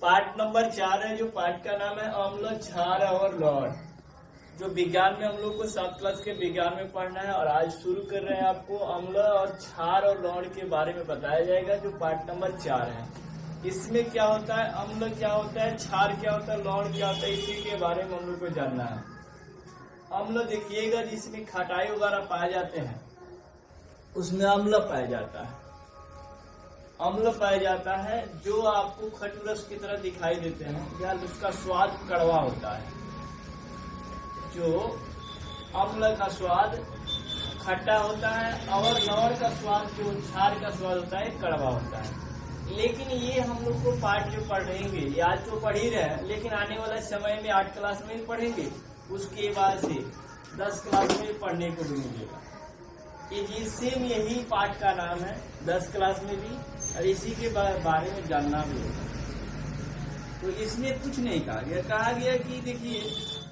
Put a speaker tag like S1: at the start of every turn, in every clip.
S1: Part number 4 है, जो part का नाम है अम्ल, क्षार और लवण, जो विज्ञान में हम लोग को 7 क्लास के विज्ञान में पढ़ना है। और आज शुरू कर रहे हैं, आपको अम्ल और क्षार और लवण के बारे में बताया जाएगा, जो पार्ट नंबर 4 है। इसमें क्या होता है, अम्ल क्या होता है, क्षार क्या होता है, लवण क्या होता है, इसी के बारे में हम लोग को जानना है। अम्ल देखिएगा, जिसमें खटाई वगैरह पाए जाते हैं उसमें अम्ल पाया जाता है। अम्ल पाया जाता है जो आपको खटरस की तरह दिखाई देते हैं, या उसका स्वाद कड़वा होता है। जो अम्ल का स्वाद खट्टा होता है और लवण का स्वाद, जो क्षार का स्वाद होता है, कड़वा होता है। लेकिन ये हम लोग को पाठ जो पढ़ेंगे, ये आज तो पढ़ ही रहे हैं, लेकिन आने वाले समय में 8 क्लास में भी पढ़ेंगे, उसके बाद से 10 क्लास में पढ़ने को भी मिलेगा। ये सेम यही पाठ का नाम है, 10 क्लास में भी, और इसी के बारे में जानना भी होगा। तो इसमें कुछ नहीं कहा गया कि देखिए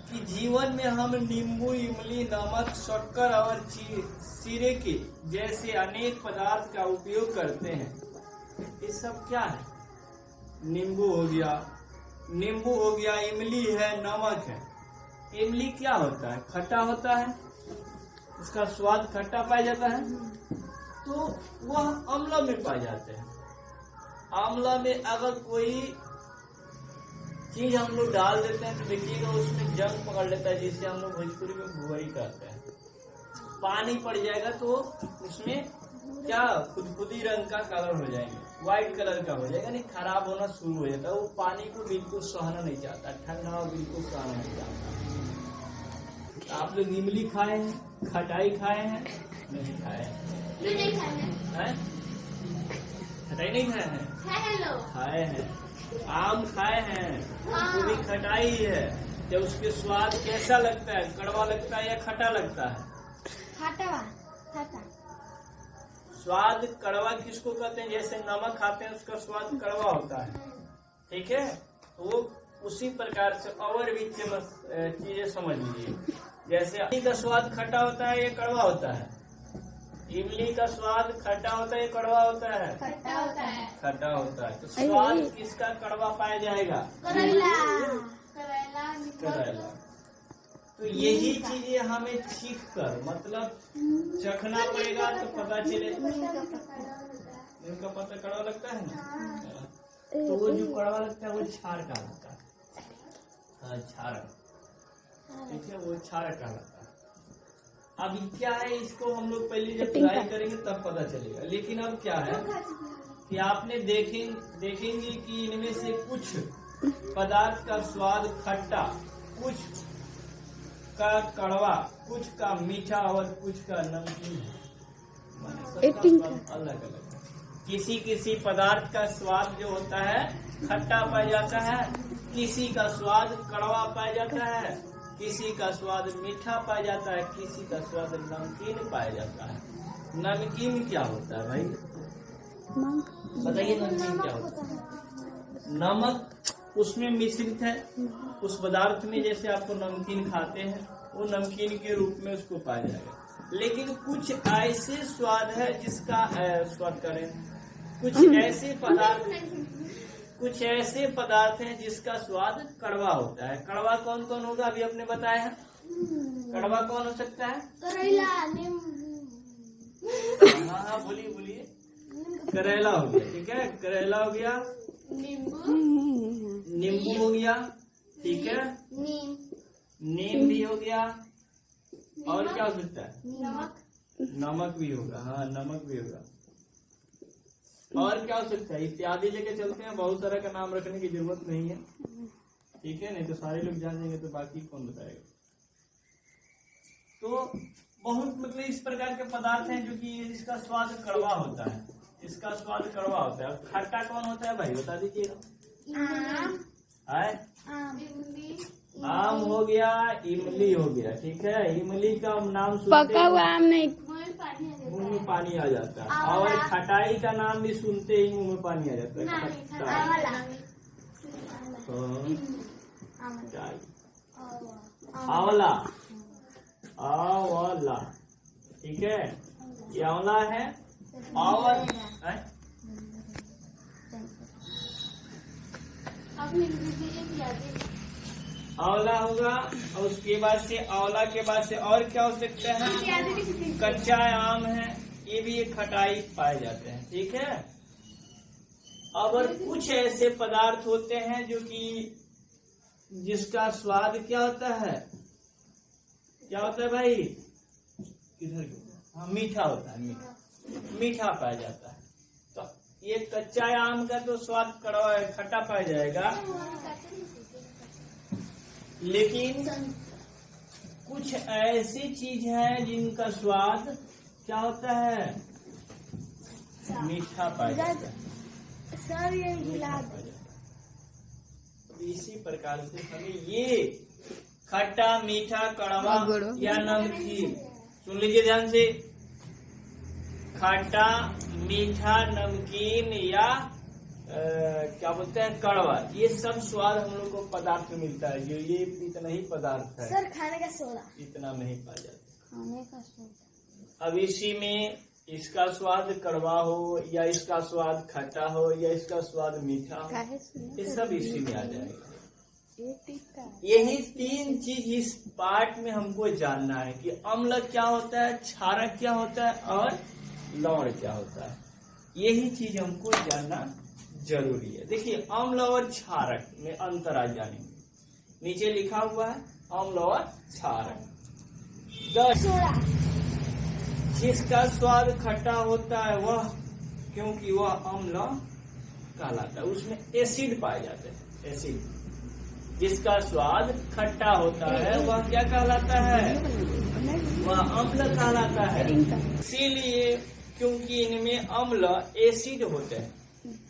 S1: कि जीवन में हम नींबू, इमली, नमक, शक्कर और सिरे के जैसे अनेक पदार्थ का उपयोग करते हैं। ये सब क्या है, नींबू हो गया, इमली है, नमक है। इमली क्या होता है, खट्टा होता है, उसका स्वाद खट्टा पाया जाता है, तो वह अम्ल में पाए जाते हैं। अम्ल में अगर कोई चीज हम लोग डाल देते हैं तो देखिएगा उसमें जंग पकड़ लेता है, जिसे हम लोग भोजपुरी में भुवई कहते हैं। पानी पड़ जाएगा तो उसमें क्या खुदखुदी रंग का कलर हो जाएगा, व्हाइट कलर का हो जाएगा, नहीं खराब होना शुरू हो जाता है। वो पानी को बिल्कुल सहना नहीं चाहता, ठंडा बिल्कुल सहना नहीं चाहता। आप लोग इमली खाए हैं, खटाई खाए हैं, नहीं खाए हैं, लेकिन खटाई नहीं खाए हैं, खाए हैं। आम खाए हैं, वो भी खटाई है। जब उसके स्वाद कैसा लगता है, कड़वा लगता है या खट्टा लगता है? खट्टा। स्वाद कड़वा किसको कहते हैं, जैसे नमक खाते हैं उसका स्वाद कड़वा होता है, ठीक है। वो उसी प्रकार से और भी चीजें समझ लीजिए। जैसे इमली का स्वाद खट्टा होता है या कड़वा होता है? इमली का स्वाद खट्टा होता है या कड़वा होता है? खट्टा होता है। तो स्वाद किसका कड़वा पाया जाएगा? करेला। तो यही चीजें हमें चीख कर, मतलब चखना पड़ेगा तो पता चलेगा। इनका पता कड़वा लगता है ना, तो वो जो कड़वा लगता है वो क्षार का लगता है। क्षार, ठीक है, वो क्षार का लगता है। अब क्या है, इसको हम लोग पहले जब ट्राई करेंगे तब पता चलेगा। लेकिन अब क्या है कि आपने देखेंगे कि इनमें से कुछ पदार्थ का स्वाद खट्टा, कुछ का कड़वा, कुछ का मीठा और कुछ का नमकीन है। सबका स्वाद अलग अलग है। किसी पदार्थ का स्वाद जो होता है खट्टा पाया जाता है, किसी का स्वाद कड़वा पाया जाता है, किसी का स्वाद मीठा पाया जाता है, किसी का स्वाद नमकीन पाया जाता है। नमकीन क्या होता है भाई, बताइए नमकीन क्या होता है? नमक उसमें मिश्रित है उस पदार्थ में, जैसे आपको नमकीन खाते हैं वो नमकीन के रूप में उसको पाया जाएगा। लेकिन कुछ ऐसे स्वाद है जिसका स्वाद करें, कुछ ऐसे पदार्थ हैं जिसका स्वाद कड़वा होता है। कड़वा कौन कौन होगा, अभी आपने बताया है। कड़वा कौन हो सकता है? करेला, हाँ बोलिए। करेला हो गया, ठीक है, करेला हो गया, नींबू हो गया, ठीक है, नीम भी हो गया, और क्या हो सकता है? नमक भी होगा, हाँ नमक भी होगा। और क्या हो सकता है, इत्यादि लेके चलते हैं। बहुत सारा का नाम रखने की जरूरत नहीं है, ठीक है, नहीं तो सारे लोग जान जाएंगे तो बाकी कौन बताएगा। तो बहुत मतलब इस प्रकार के पदार्थ हैं जो कि इसका स्वाद कड़वा होता है, इसका स्वाद कड़वा होता है। खट्टा कौन होता है भाई, बता दीजिएगा। आम हो गया, इमली हो गया, ठीक है। इमली का नाम सुनते हुआ आम नहीं, मुंह में पानी आ जाता है। और खटाई का नाम भी सुनते ही मुंह में पानी आ जाता है। आंवला, ठीक है, ये आंवला है। और आंवला होगा और उसके बाद से आंवला के बाद से और क्या हो सकता है? कच्चा आम है, ये भी एक खटाई पाए जाते हैं। ठीक है। और कुछ ऐसे पदार्थ होते हैं जो कि जिसका स्वाद क्या होता है? क्या होता है भाई? किधर? हाँ, मीठा होता है। मीठा पाया जाता है। तो ये कच्चा आम का तो स्वाद कड़वा खट्टा पाया जाएगा, लेकिन कुछ ऐसी चीज है जिनका स्वाद क्या होता है? मीठा पाया जाता है।
S2: सर ये
S1: इसी प्रकार से हमें ये खट्टा, मीठा, कड़वा या नमकीन, सुन लीजिए ध्यान से, खट्टा, मीठा, नमकीन या क्या बोलते हैं कड़वा, ये सब स्वाद हम लोग को पदार्थ में मिलता है। जो ये इतना ही पदार्थ है
S2: सर, खाने का सोडा
S1: इतना नहीं पाया जाता।
S2: खाने का सोडा।
S1: अब इसी में इसका स्वाद कड़वा हो या इसका स्वाद खट्टा हो या इसका स्वाद मीठा हो, ये सब इसी में आ जाएगा। यही तीन चीज इस पार्ट में हमको जानना है कि अम्ल क्या होता है, क्षारक क्या होता है और लवण क्या होता है। यही चीज हमको जानना जरूरी है। देखिए, अम्ल और क्षारक में अंतर आज जानेंगे। नीचे लिखा हुआ है अम्ल और क्षारक। जिसका स्वाद खट्टा होता है वह, क्योंकि वह अम्ल कहलाता है, उसमें एसिड पाए जाते हैं। एसिड। जिसका स्वाद खट्टा होता है वह क्या कहलाता है? वह अम्ल कहलाता है। इसीलिए क्योंकि इनमें अम्ल एसिड होते हैं,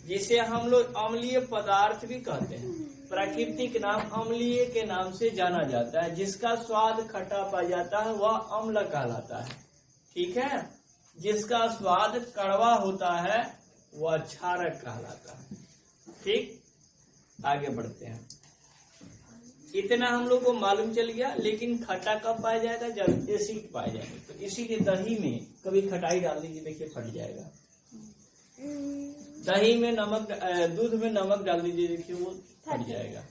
S1: जिसे हम लोग अम्लीय पदार्थ भी कहते हैं। प्राकृतिक नाम अम्लीय के नाम से जाना जाता है। जिसका स्वाद खट्टा पाया जाता है वह अम्ल कहलाता है। ठीक है। जिसका स्वाद कड़वा होता है वह क्षारक कहलाता है। ठीक, आगे बढ़ते हैं। इतना हम लोग को मालूम चल गया, लेकिन खट्टा कब पाया जाएगा? जब एसिड पाया जाएगा। तो इसीलिए दही में कभी खटाई डाल दीजिए, देखिए फट जाएगा। दही में नमक, दूध में नमक डाल दीजिए, देखिए वो फट जाएगा।